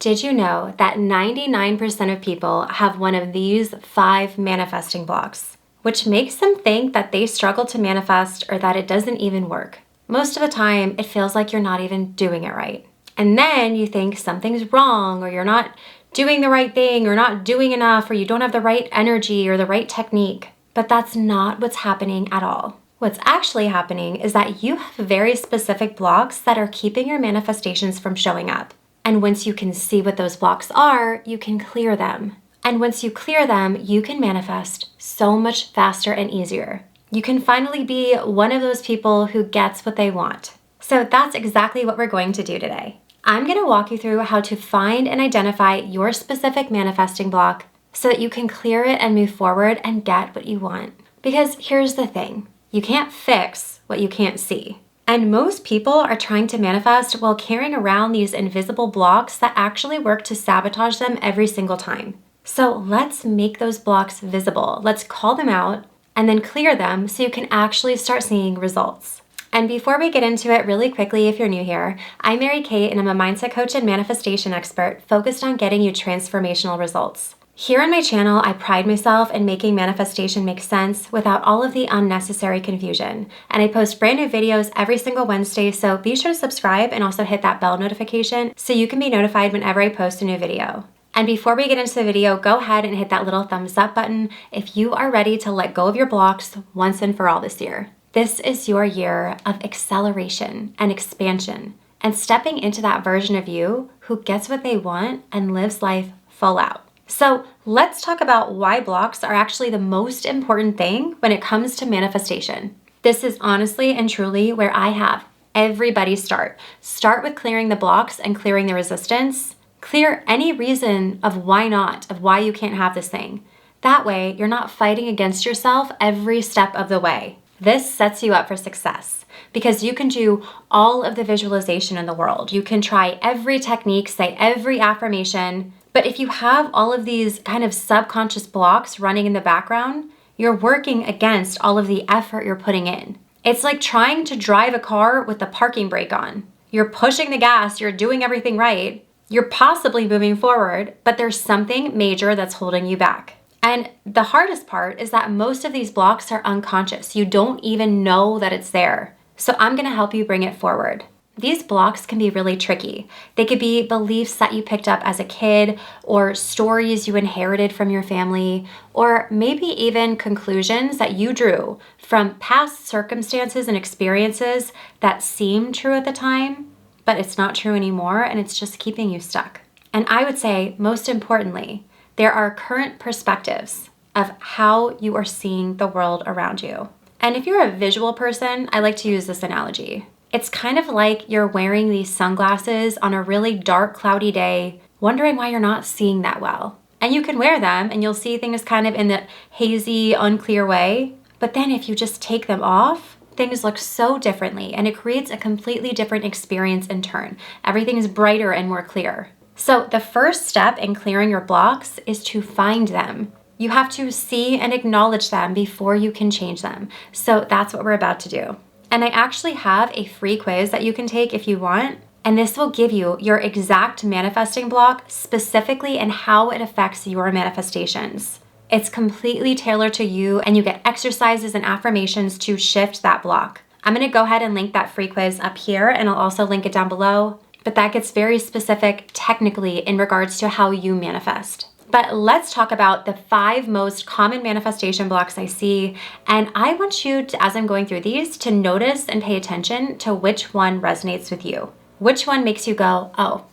Did you know that 99% of people have one of these 5 manifesting blocks, which makes them think that they struggle to manifest or that it doesn't even work? Most of the time, it feels like you're not even doing it right. And then you think something's wrong, or you're not doing the right thing, or not doing enough, or you don't have the right energy or the right technique. But that's not what's happening at all. What's actually happening is that you have very specific blocks that are keeping your manifestations from showing up. And once you can see what those blocks are, you can clear them. And once you clear them, you can manifest so much faster and easier. You can finally be one of those people who gets what they want. So that's exactly what we're going to do today. I'm going to walk you through how to find and identify your specific manifesting block so that you can clear it and move forward and get what you want. Because here's the thing, you can't fix what you can't see. And most people are trying to manifest while carrying around these invisible blocks that actually work to sabotage them every single time. So let's make those blocks visible. Let's call them out and then clear them so you can actually start seeing results. And before we get into it, really quickly, if you're new here, I'm Mary Kate and I'm a mindset coach and manifestation expert focused on getting you transformational results. Here on my channel, I pride myself in making manifestation make sense without all of the unnecessary confusion. And I post brand new videos every single Wednesday, so be sure to subscribe and also hit that bell notification so you can be notified whenever I post a new video. And before we get into the video, go ahead and hit that little thumbs up button if you are ready to let go of your blocks once and for all this year. This is your year of acceleration and expansion and stepping into that version of you who gets what they want and lives life full out. So let's talk about why blocks are actually the most important thing when it comes to manifestation. This is honestly and truly where I have everybody start. Start with clearing the blocks and clearing the resistance. Clear any reason of why not, of why you can't have this thing. That way, you're not fighting against yourself every step of the way. This sets you up for success because you can do all of the visualization in the world. You can try every technique, say every affirmation. But if you have all of these kind of subconscious blocks running in the background, you're working against all of the effort you're putting in. It's like trying to drive a car with the parking brake on. You're pushing the gas, you're doing everything right, you're possibly moving forward, but there's something major that's holding you back. And the hardest part is that most of these blocks are unconscious. You don't even know that it's there. So I'm gonna help you bring it forward. These blocks can be really tricky. They could be beliefs that you picked up as a kid, or stories you inherited from your family, or maybe even conclusions that you drew from past circumstances and experiences that seemed true at the time, but it's not true anymore and it's just keeping you stuck. And I would say, most importantly, there are current perspectives of how you are seeing the world around you. And if you're a visual person, I like to use this analogy. It's kind of like you're wearing these sunglasses on a really dark, cloudy day, wondering why you're not seeing that well. And you can wear them and you'll see things kind of in the hazy, unclear way. But then if you just take them off, things look so differently and it creates a completely different experience in turn. Everything is brighter and more clear. So the first step in clearing your blocks is to find them. You have to see and acknowledge them before you can change them. So that's what we're about to do. And I actually have a free quiz that you can take if you want. And this will give you your exact manifesting block specifically and how it affects your manifestations. It's completely tailored to you and you get exercises and affirmations to shift that block. I'm gonna go ahead and link that free quiz up here and I'll also link it down below. But that gets very specific technically in regards to how you manifest. But let's talk about the 5 most common manifestation blocks I see. And I want you to, as I'm going through these, to notice and pay attention to which one resonates with you. Which one makes you go, oh,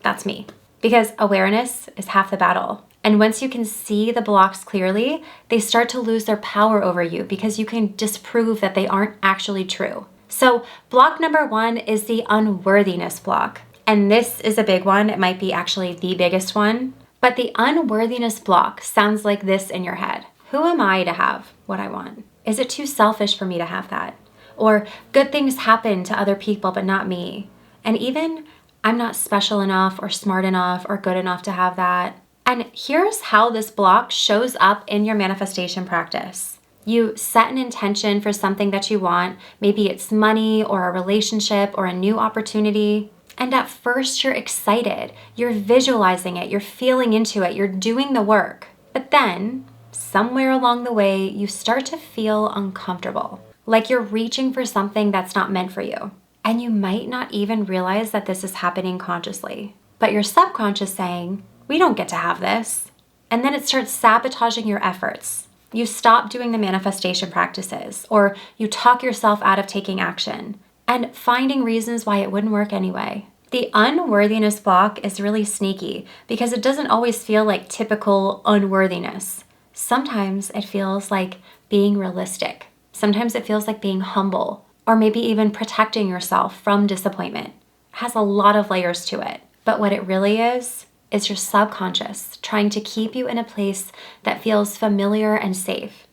that's me. Because awareness is half the battle. And once you can see the blocks clearly, they start to lose their power over you because you can disprove that they aren't actually true. So block number 1 is the unworthiness block. And this is a big one. It might be actually the biggest one. But the unworthiness block sounds like this in your head. Who am I to have what I want? Is it too selfish for me to have that? Or good things happen to other people but not me. And even I'm not special enough or smart enough or good enough to have that. And here's how this block shows up in your manifestation practice. You set an intention for something that you want. Maybe it's money or a relationship or a new opportunity. And at first you're excited, you're visualizing it, you're feeling into it, you're doing the work. But then, somewhere along the way, you start to feel uncomfortable, like you're reaching for something that's not meant for you. And you might not even realize that this is happening consciously. But your subconscious saying, we don't get to have this. And then it starts sabotaging your efforts. You stop doing the manifestation practices, or you talk yourself out of taking action and finding reasons why it wouldn't work anyway. The unworthiness block is really sneaky because it doesn't always feel like typical unworthiness. Sometimes it feels like being realistic. Sometimes it feels like being humble, or maybe even protecting yourself from disappointment. It has a lot of layers to it. But what it really is your subconscious trying to keep you in a place that feels familiar and safe,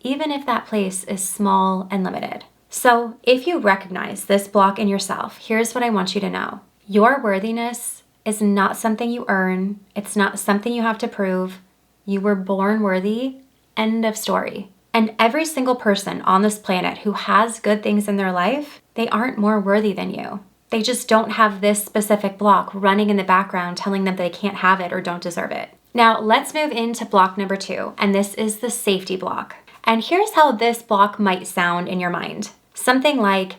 even if that place is small and limited. So if you recognize this block in yourself, here's what I want you to know. Your worthiness is not something you earn. It's not something you have to prove. You were born worthy. End of story. And every single person on this planet who has good things in their life, they aren't more worthy than you. They just don't have this specific block running in the background telling them they can't have it or don't deserve it. Now let's move into block number 2, and this is the safety block. And here's how this block might sound in your mind. Something like,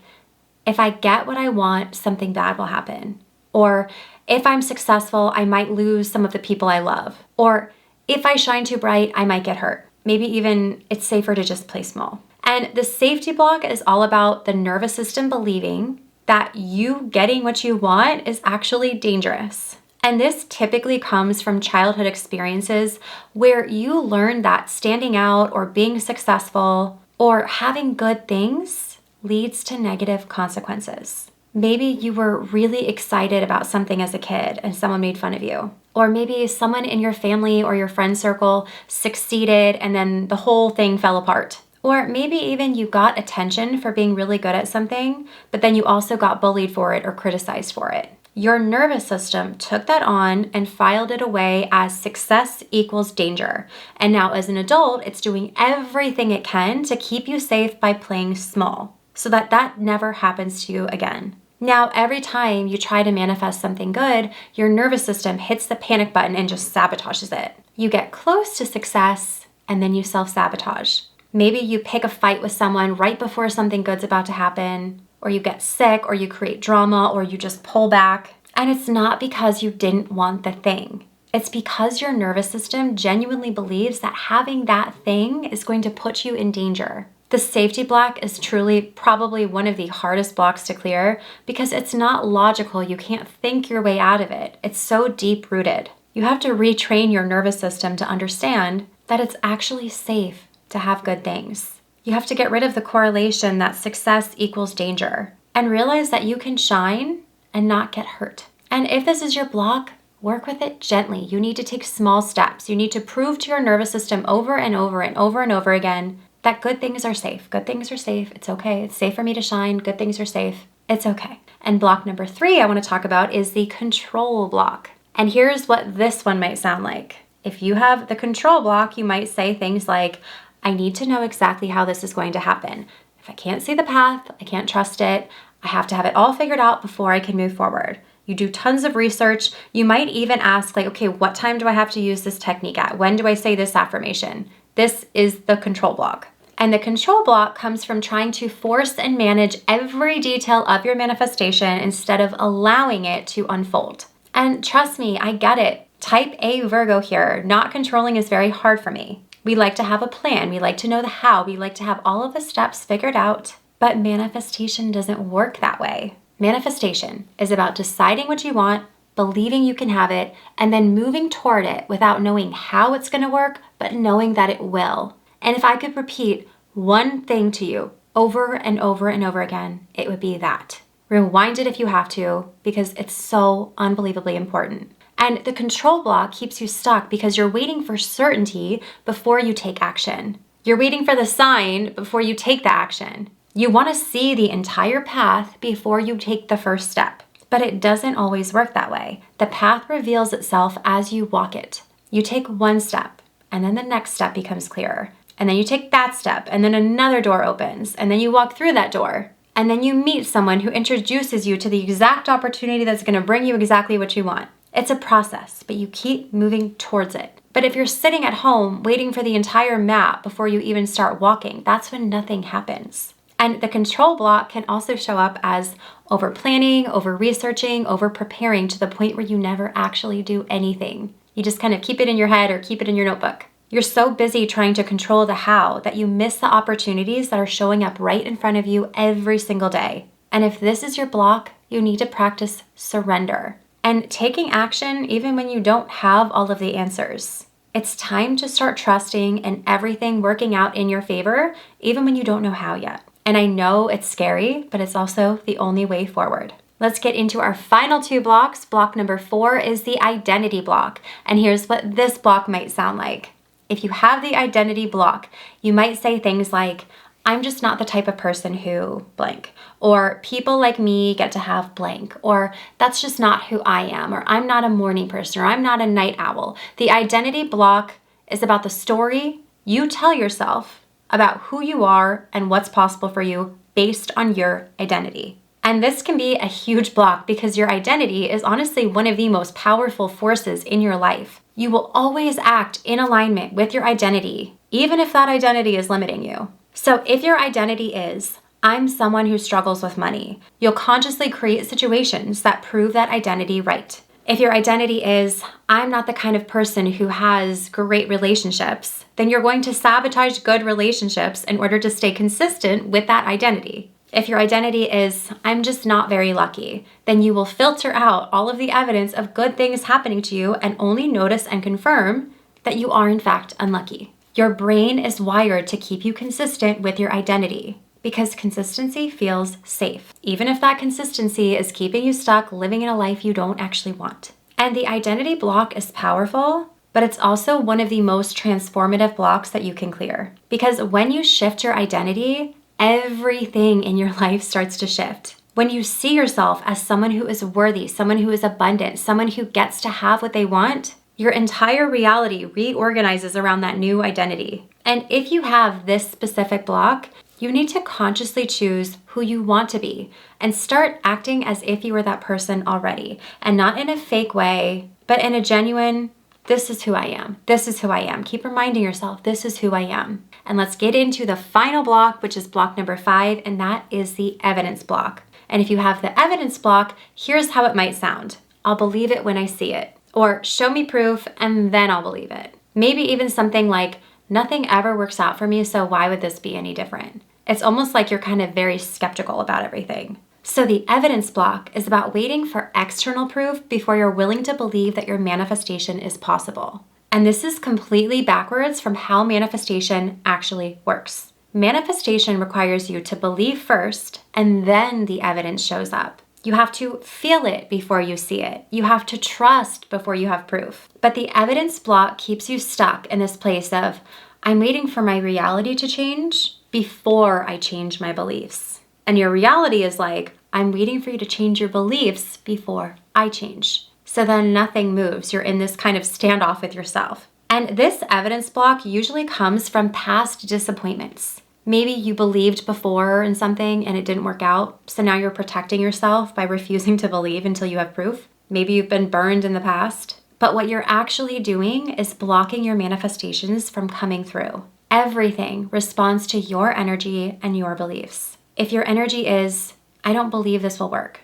if I get what I want, something bad will happen. Or if I'm successful, I might lose some of the people I love. Or if I shine too bright, I might get hurt. Maybe even it's safer to just play small. And the safety block is all about the nervous system believing that you getting what you want is actually dangerous. And this typically comes from childhood experiences where you learn that standing out or being successful or having good things leads to negative consequences. Maybe you were really excited about something as a kid and someone made fun of you. Or maybe someone in your family or your friend circle succeeded and then the whole thing fell apart. Or maybe even you got attention for being really good at something, but then you also got bullied for it or criticized for it. Your nervous system took that on and filed it away as success equals danger. And now as an adult, it's doing everything it can to keep you safe by playing small so that that never happens to you again. Now, every time you try to manifest something good, your nervous system hits the panic button and just sabotages it. You get close to success and then you self-sabotage. Maybe you pick a fight with someone right before something good's about to happen, or you get sick, or you create drama, or you just pull back. And it's not because you didn't want the thing. It's because your nervous system genuinely believes that having that thing is going to put you in danger. The safety block is truly probably one of the hardest blocks to clear because it's not logical. You can't think your way out of it. It's so deep rooted. You have to retrain your nervous system to understand that it's actually safe to have good things. You have to get rid of the correlation that success equals danger and realize that you can shine and not get hurt. And if this is your block, work with it gently. You need to take small steps. You need to prove to your nervous system over and over and over and over again that good things are safe. Good things are safe. It's okay. It's safe for me to shine. Good things are safe. It's okay. And block number 3 I want to talk about is the control block. And here's what this one might sound like. If you have the control block, you might say things like, I need to know exactly how this is going to happen. If I can't see the path, I can't trust it. I have to have it all figured out before I can move forward. You do tons of research. You might even ask like, okay, what time do I have to use this technique at? When do I say this affirmation? This is the control block. And the control block comes from trying to force and manage every detail of your manifestation instead of allowing it to unfold. And trust me, I get it. Type A Virgo here. Not controlling is very hard for me. We like to have a plan. We like to know the how. We like to have all of the steps figured out. But manifestation doesn't work that way. Manifestation is about deciding what you want, believing you can have it, and then moving toward it without knowing how it's going to work, but knowing that it will. And if I could repeat one thing to you over and over and over again, it would be that. Rewind it if you have to, because it's so unbelievably important. And the control block keeps you stuck because you're waiting for certainty before you take action. You're waiting for the sign before you take the action. You want to see the entire path before you take the first step. But it doesn't always work that way. The path reveals itself as you walk it. You take one step, and then the next step becomes clearer. And then you take that step, and then another door opens, and then you walk through that door. And then you meet someone who introduces you to the exact opportunity that's going to bring you exactly what you want. It's a process, but you keep moving towards it. But if you're sitting at home waiting for the entire map before you even start walking, that's when nothing happens. And the control block can also show up as over planning, over researching, over preparing to the point where you never actually do anything. You just kind of keep it in your head or keep it in your notebook. You're so busy trying to control the how that you miss the opportunities that are showing up right in front of you every single day. And if this is your block, you need to practice surrender and taking action even when you don't have all of the answers. It's time to start trusting and everything working out in your favor, even when you don't know how yet. And I know it's scary, but it's also the only way forward. Let's get into our final two blocks. Block number 4 is the identity block. And here's what this block might sound like. If you have the identity block, you might say things like, I'm just not the type of person who blank, or people like me get to have blank, or that's just not who I am, or I'm not a morning person, or I'm not a night owl. The identity block is about the story you tell yourself about who you are and what's possible for you based on your identity. And this can be a huge block because your identity is honestly one of the most powerful forces in your life. You will always act in alignment with your identity, even if that identity is limiting you. So if your identity is, I'm someone who struggles with money, you'll consciously create situations that prove that identity right. If your identity is, I'm not the kind of person who has great relationships, then you're going to sabotage good relationships in order to stay consistent with that identity. If your identity is, I'm just not very lucky, then you will filter out all of the evidence of good things happening to you and only notice and confirm that you are in fact unlucky. Your brain is wired to keep you consistent with your identity because consistency feels safe, even if that consistency is keeping you stuck living in a life you don't actually want. And the identity block is powerful, but it's also one of the most transformative blocks that you can clear. Because when you shift your identity, everything in your life starts to shift. When you see yourself as someone who is worthy, someone who is abundant, someone who gets to have what they want, your entire reality reorganizes around that new identity. And if you have this specific block, you need to consciously choose who you want to be and start acting as if you were that person already, and not in a fake way, but in a genuine, this is who I am. This is who I am. Keep reminding yourself, this is who I am. And let's get into the final block, which is block number 5, and that is the evidence block. And if you have the evidence block, here's how it might sound. I'll believe it when I see it. Or show me proof and then I'll believe it. Maybe even something like, nothing ever works out for me, so why would this be any different? It's almost like you're kind of very skeptical about everything. So the evidence block is about waiting for external proof before you're willing to believe that your manifestation is possible. And this is completely backwards from how manifestation actually works. Manifestation requires you to believe first, and then the evidence shows up. You have to feel it before you see it. You have to trust before you have proof. But the evidence block keeps you stuck in this place of, I'm waiting for my reality to change before I change my beliefs. And your reality is like, I'm waiting for you to change your beliefs before I change. So then nothing moves. You're in this kind of standoff with yourself. And this evidence block usually comes from past disappointments. Maybe you believed before in something and it didn't work out, so now you're protecting yourself by refusing to believe until you have proof. Maybe you've been burned in the past. But what you're actually doing is blocking your manifestations from coming through. Everything responds to your energy and your beliefs. If your energy is, I don't believe this will work,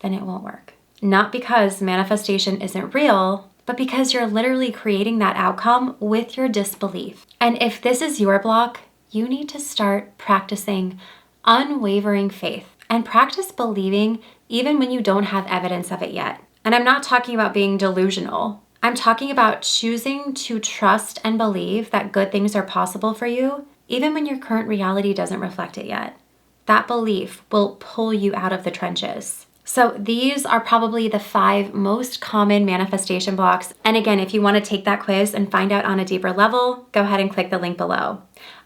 then it won't work. Not because manifestation isn't real, but because you're literally creating that outcome with your disbelief. And if this is your block, you need to start practicing unwavering faith and practice believing even when you don't have evidence of it yet. And I'm not talking about being delusional. I'm talking about choosing to trust and believe that good things are possible for you, even when your current reality doesn't reflect it yet. That belief will pull you out of the trenches. So these are probably the 5 most common manifestation blocks. And again, if you want to take that quiz and find out on a deeper level, go ahead and click the link below.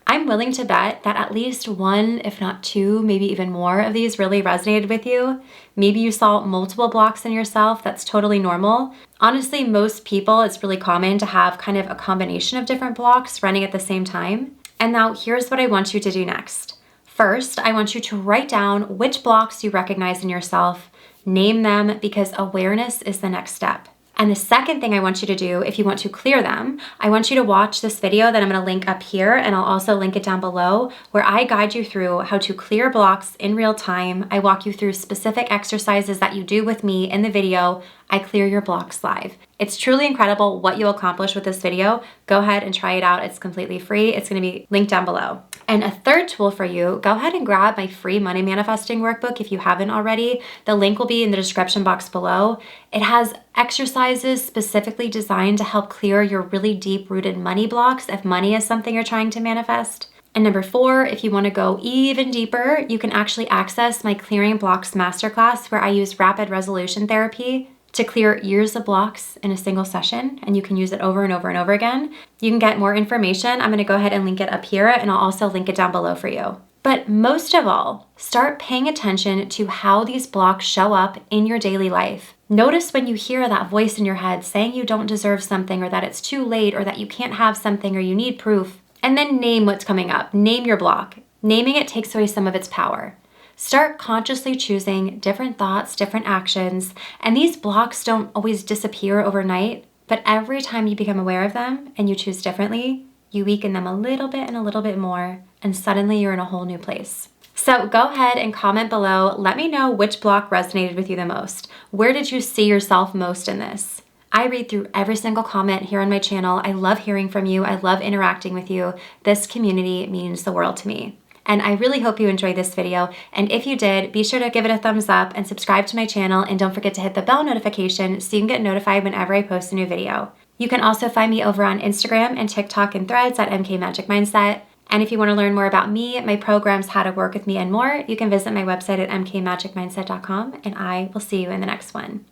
I'm willing to bet that at least 1, if not 2, maybe even more of these really resonated with you. Maybe you saw multiple blocks in yourself. That's totally normal. Honestly, most people, it's really common to have kind of a combination of different blocks running at the same time. And now here's what I want you to do next. First, I want you to write down which blocks you recognize in yourself, name them, because awareness is the next step. And the second thing I want you to do, if you want to clear them, I want you to watch this video that I'm gonna link up here, and I'll also link it down below, where I guide you through how to clear blocks in real time. I walk you through specific exercises that you do with me in the video. I clear your blocks live. It's truly incredible what you'll accomplish with this video. Go ahead and try it out. It's completely free. It's gonna be linked down below. And a third tool for you, go ahead and grab my free money manifesting workbook if you haven't already. The link will be in the description box below. It has exercises specifically designed to help clear your really deep rooted money blocks if money is something you're trying to manifest. And number 4, if you want to go even deeper, you can actually access my Clearing Blocks Masterclass, where I use rapid resolution therapy to clear years of blocks in a single session, and you can use it over and over and over again. You can get more information. I'm gonna go ahead and link it up here, and I'll also link it down below for you. But most of all, start paying attention to how these blocks show up in your daily life. Notice when you hear that voice in your head saying you don't deserve something, or that it's too late, or that you can't have something, or you need proof, and then name what's coming up. Name your block. Naming it takes away some of its power. Start consciously choosing different thoughts, different actions, and these blocks don't always disappear overnight, but every time you become aware of them and you choose differently, you weaken them a little bit and a little bit more, and suddenly you're in a whole new place. So go ahead and comment below. Let me know which block resonated with you the most. Where did you see yourself most in this? I read through every single comment here on my channel. I love hearing from you. I love interacting with you. This community means the world to me. And I really hope you enjoyed this video. And if you did, be sure to give it a thumbs up and subscribe to my channel. And don't forget to hit the bell notification so you can get notified whenever I post a new video. You can also find me over on Instagram and TikTok and Threads at MK Magic Mindset. And if you want to learn more about me, my programs, how to work with me, and more, you can visit my website at mkmagicmindset.com. And I will see you in the next one.